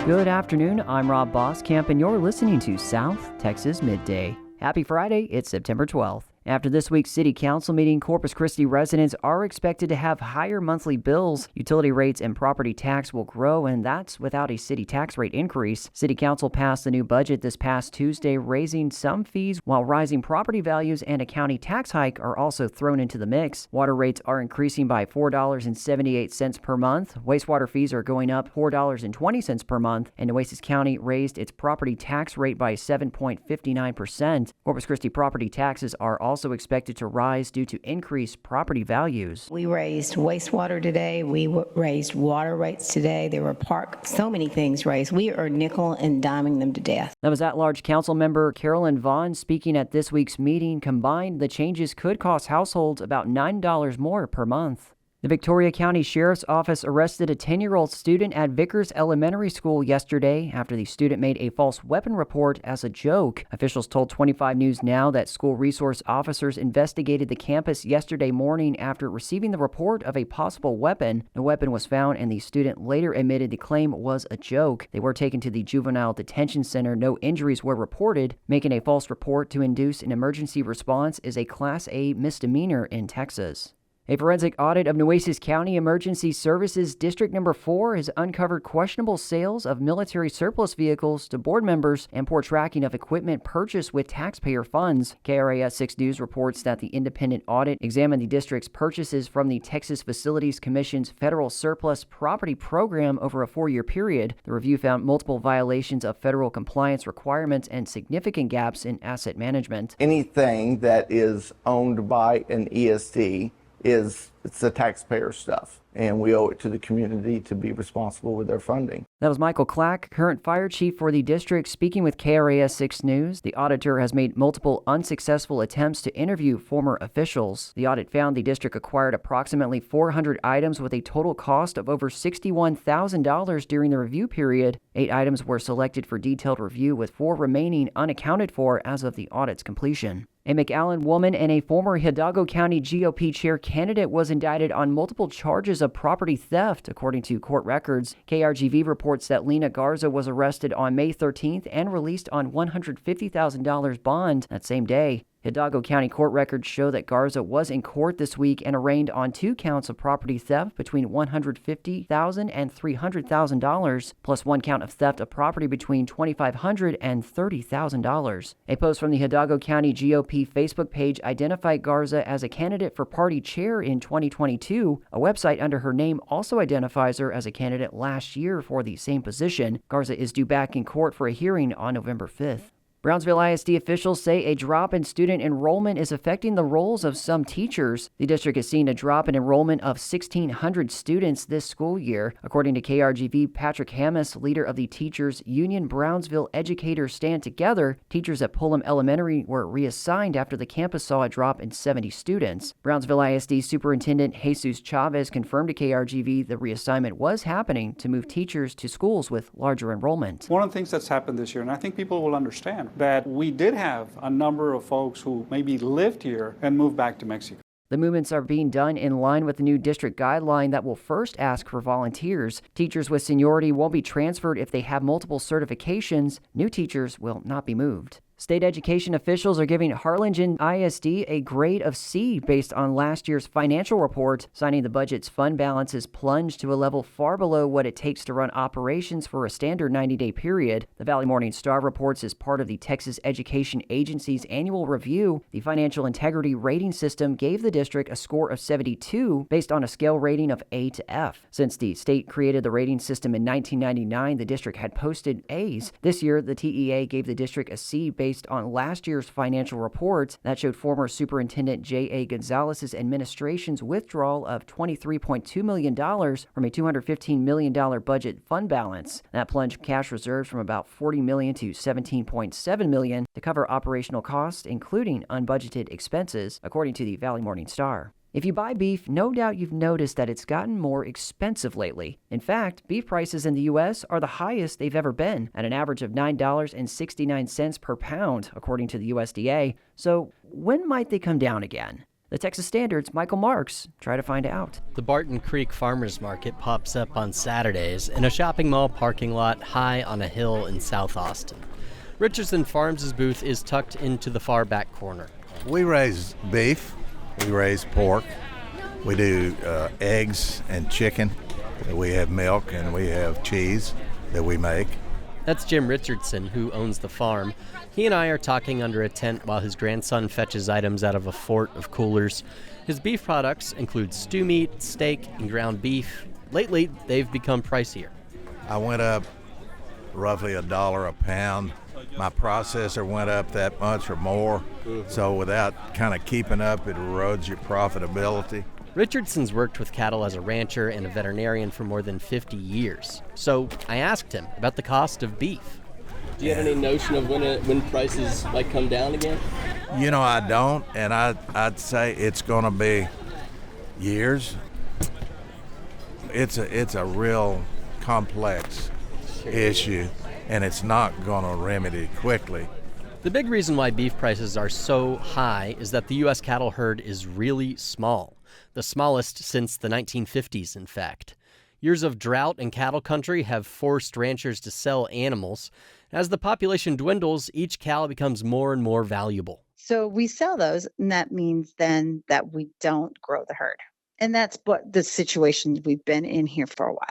Good afternoon, I'm Rob Boskamp, and you're listening to South Texas Midday. Happy Friday, it's September 12th. After this week's City Council meeting, Corpus Christi residents are expected to have higher monthly bills. Utility rates and property tax will grow, and that's without a city tax rate increase. City Council passed the new budget this past Tuesday, raising some fees, while rising property values and a county tax hike are also thrown into the mix. Water rates are increasing by $4.78 per month. Wastewater fees are going up $4.20 per month, and Nueces County raised its property tax rate by 7.59%. Corpus Christi property taxes are also expected to rise due to increased property values. We raised wastewater today. We raised water rates today. There were so many things raised. We are nickel and diming them to death. That was at-large council member Carolyn Vaughn speaking at this week's meeting. Combined, the changes could cost households about $9 more per month. The Victoria County Sheriff's Office arrested a 10-year-old student at Vickers Elementary School yesterday after the student made a false weapon report as a joke. Officials told 25 News Now that school resource officers investigated the campus yesterday morning after receiving the report of a possible weapon. No weapon was found, and the student later admitted the claim was a joke. They were taken to the Juvenile Detention Center. No injuries were reported. Making a false report to induce an emergency response is a Class A misdemeanor in Texas. A forensic audit of Nueces County Emergency Services District Number 4 has uncovered questionable sales of military surplus vehicles to board members and poor tracking of equipment purchased with taxpayer funds. KRAS 6 News reports that the independent audit examined the district's purchases from the Texas Facilities Commission's Federal Surplus Property Program over a 4-year period. The review found multiple violations of federal compliance requirements and significant gaps in asset management. Anything that is owned by an ESD it's the taxpayer stuff, and we owe it to the community to be responsible with their funding. That was Michael Clack, current fire chief for the district, speaking with KRAS 6 News. The auditor has made multiple unsuccessful attempts to interview former officials. The audit found the district acquired approximately 400 items with a total cost of over $61,000 during the review period. 8 items were selected for detailed review, with 4 remaining unaccounted for as of the audit's completion. A McAllen woman and a former Hidalgo County GOP chair candidate was indicted on multiple charges of property theft, according to court records. KRGV reports that Lena Garza was arrested on May 13th and released on $150,000 bond that same day. Hidalgo County court records show that Garza was in court this week and arraigned on 2 counts of property theft between $150,000 and $300,000, plus 1 count of theft of property between $2,500 and $30,000. A post from the Hidalgo County GOP Facebook page identified Garza as a candidate for party chair in 2022. A website under her name also identifies her as a candidate last year for the same position. Garza is due back in court for a hearing on November 5th. Brownsville ISD officials say a drop in student enrollment is affecting the roles of some teachers. The district has seen a drop in enrollment of 1,600 students this school year. According to KRGV, Patrick Hammis, leader of the Teachers Union Brownsville Educators Stand Together, teachers at Pullum Elementary were reassigned after the campus saw a drop in 70 students. Brownsville ISD Superintendent Jesus Chavez confirmed to KRGV the reassignment was happening to move teachers to schools with larger enrollment. One of the things that's happened this year, and I think people will understand, that we did have a number of folks who maybe lived here and moved back to Mexico. The movements are being done in line with the new district guideline that will first ask for volunteers. Teachers with seniority won't be transferred if they have multiple certifications. New teachers will not be moved. State education officials are giving Harlingen ISD a grade of C based on last year's financial report, citing the budget's fund balances plunged to a level far below what it takes to run operations for a standard 90-day period. The Valley Morning Star reports as part of the Texas Education Agency's annual review, the financial integrity rating system gave the district a score of 72 based on a scale rating of A to F. Since the state created the rating system in 1999, the district had posted A's. This year, the TEA gave the district a C based on last year's financial report that showed former Superintendent J.A. Gonzalez's administration's withdrawal of $23.2 million from a $215 million budget fund balance. That plunged cash reserves from about $40 million to $17.7 million to cover operational costs, including unbudgeted expenses, according to the Valley Morning Star. If you buy beef, no doubt you've noticed that it's gotten more expensive lately. In fact, beef prices in the U.S. are the highest they've ever been, at an average of $9.69 per pound, according to the USDA. So when might they come down again? The Texas Standard's Michael Marks tried to find out. The Barton Creek Farmers Market pops up on Saturdays in a shopping mall parking lot high on a hill in South Austin. Richardson Farms' booth is tucked into the far back corner. We raise beef, we raise pork, we do eggs and chicken, we have milk, and we have cheese that we make. That's Jim Richardson, who owns the farm. He and I are talking under a tent while his grandson fetches items out of a fort of coolers. His beef products include stew meat, steak, and ground beef. Lately, they've become pricier. I went up roughly $1 a pound. My processor went up that much or more. So without kind of keeping up, it erodes your profitability. Richardson's worked with cattle as a rancher and a veterinarian for more than 50 years. So I asked him about the cost of beef. Do you have any notion of when prices might come down again? You know, I don't, and I'd say it's going to be years. It's a real complex issue, and it's not going to remedy quickly. The big reason why beef prices are so high is that the U.S. cattle herd is really small, the smallest since the 1950s, in fact. Years of drought in cattle country have forced ranchers to sell animals. As the population dwindles, each cow becomes more and more valuable. So we sell those, and that means then that we don't grow the herd. And that's what the situation we've been in here for a while.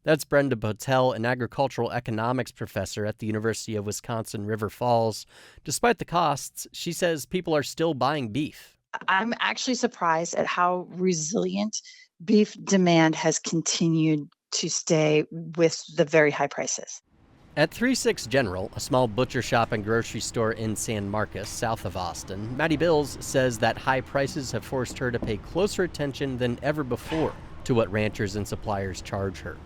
That's Brenda Botel, an agricultural economics professor at the University of Wisconsin River Falls. Despite the costs, she says people are still buying beef. I'm actually surprised at how resilient beef demand has continued to stay with the very high prices. At 36 General, a small butcher shop and grocery store in San Marcos, south of Austin, Maddie Bills says that high prices have forced her to pay closer attention than ever before to what ranchers and suppliers charge her.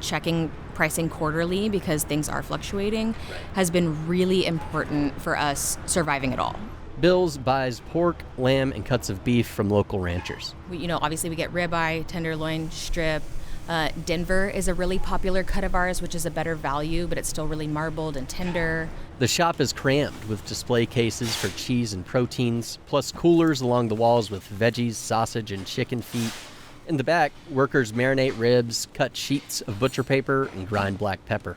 Checking pricing quarterly, because things are fluctuating, has been really important for us surviving it all. Bills buys pork, lamb, and cuts of beef from local ranchers. Obviously we get ribeye, tenderloin, strip. Denver is a really popular cut of ours, which is a better value, but it's still really marbled and tender. The shop is crammed with display cases for cheese and proteins, plus coolers along the walls with veggies, sausage, and chicken feet. In the back, workers marinate ribs, cut sheets of butcher paper, and grind black pepper.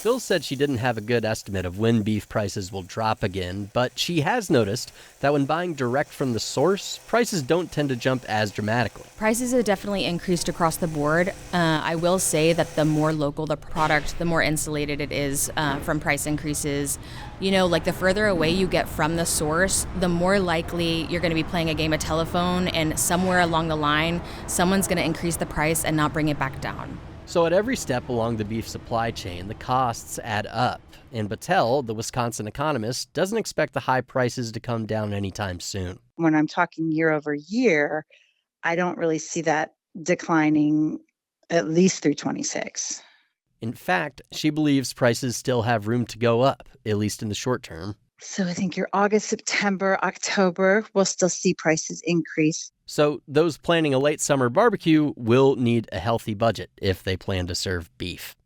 Phil said she didn't have a good estimate of when beef prices will drop again, but she has noticed that when buying direct from the source, prices don't tend to jump as dramatically. Prices have definitely increased across the board. I will say that the more local the product, the more insulated it is from price increases. The further away you get from the source, the more likely you're going to be playing a game of telephone, and somewhere along the line, someone's going to increase the price and not bring it back down. So at every step along the beef supply chain, the costs add up. And Battelle, the Wisconsin economist, doesn't expect the high prices to come down anytime soon. When I'm talking year over year, I don't really see that declining at least through 26. In fact, she believes prices still have room to go up, at least in the short term. So I think your August, September, October, we'll still see prices increase. So those planning a late summer barbecue will need a healthy budget if they plan to serve beef.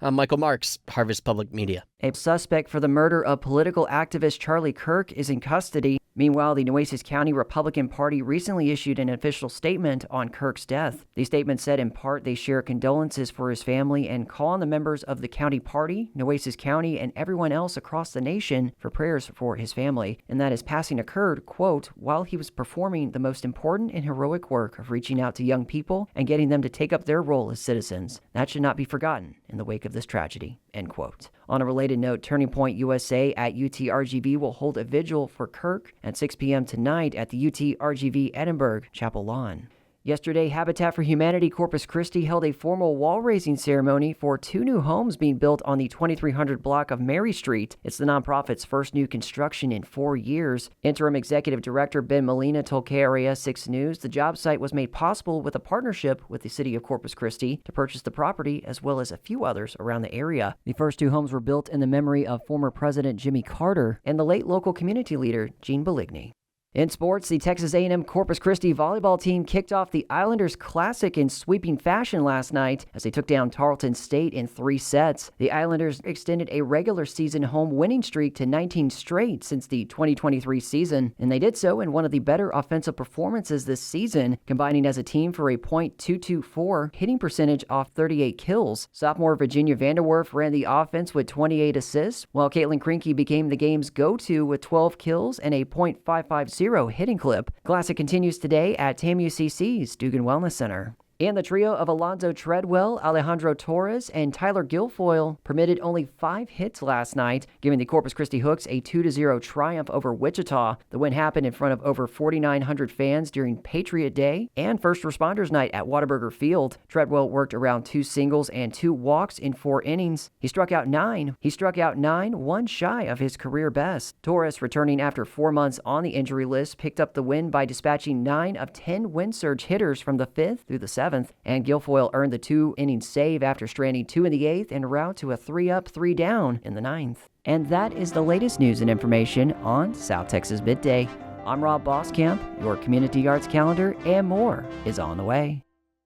I'm Michael Marks, Harvest Public Media. A suspect for the murder of political activist Charlie Kirk is in custody. Meanwhile, the Nueces County Republican Party recently issued an official statement on Kirk's death. The statement said in part they share condolences for his family and call on the members of the county party, Nueces County, and everyone else across the nation for prayers for his family, and that his passing occurred, quote, while he was performing the most important and heroic work of reaching out to young people and getting them to take up their role as citizens. That should not be forgotten in the wake of this tragedy, end quote. On a related note, Turning Point USA at UTRGV will hold a vigil for Kirk at 6 p.m. tonight at the UTRGV Edinburgh Chapel Lawn. Yesterday, Habitat for Humanity Corpus Christi held a formal wall-raising ceremony for 2 new homes being built on the 2300 block of Mary Street. It's the nonprofit's first new construction in 4 years. Interim Executive Director Ben Molina told KRAS 6 News the job site was made possible with a partnership with the city of Corpus Christi to purchase the property, as well as a few others around the area. The first 2 homes were built in the memory of former President Jimmy Carter and the late local community leader Gene Beligny. In sports, the Texas A&M Corpus Christi volleyball team kicked off the Islanders Classic in sweeping fashion last night as they took down Tarleton State in 3 sets. The Islanders extended a regular season home winning streak to 19 straight since the 2023 season, and they did so in one of the better offensive performances this season, combining as a team for a .224 hitting percentage off 38 kills. Sophomore Virginia Vanderwerf ran the offense with 28 assists, while Caitlin Krinke became the game's go-to with 12 kills and a .550 hitting clip. Classic continues today at TAMUCC's Dugan Wellness Center. And the trio of Alonzo Treadwell, Alejandro Torres, and Tyler Guilfoyle permitted only 5 hits last night, giving the Corpus Christi Hooks a 2-0 triumph over Wichita. The win happened in front of over 4,900 fans during Patriot Day and First Responders Night at Whataburger Field. Treadwell worked around 2 singles and 2 walks in 4 innings. He struck out 9, one shy of his career best. Torres, returning after 4 months on the injury list, picked up the win by dispatching 9 of 10 wind surge hitters from the 5th through the 7th. And Guilfoyle earned the 2-inning save after stranding 2 in the 8th en route to a 3-up, 3-down in the 9th. And that is the latest news and information on South Texas Midday. I'm Rob Boskamp. Your community arts calendar and more is on the way.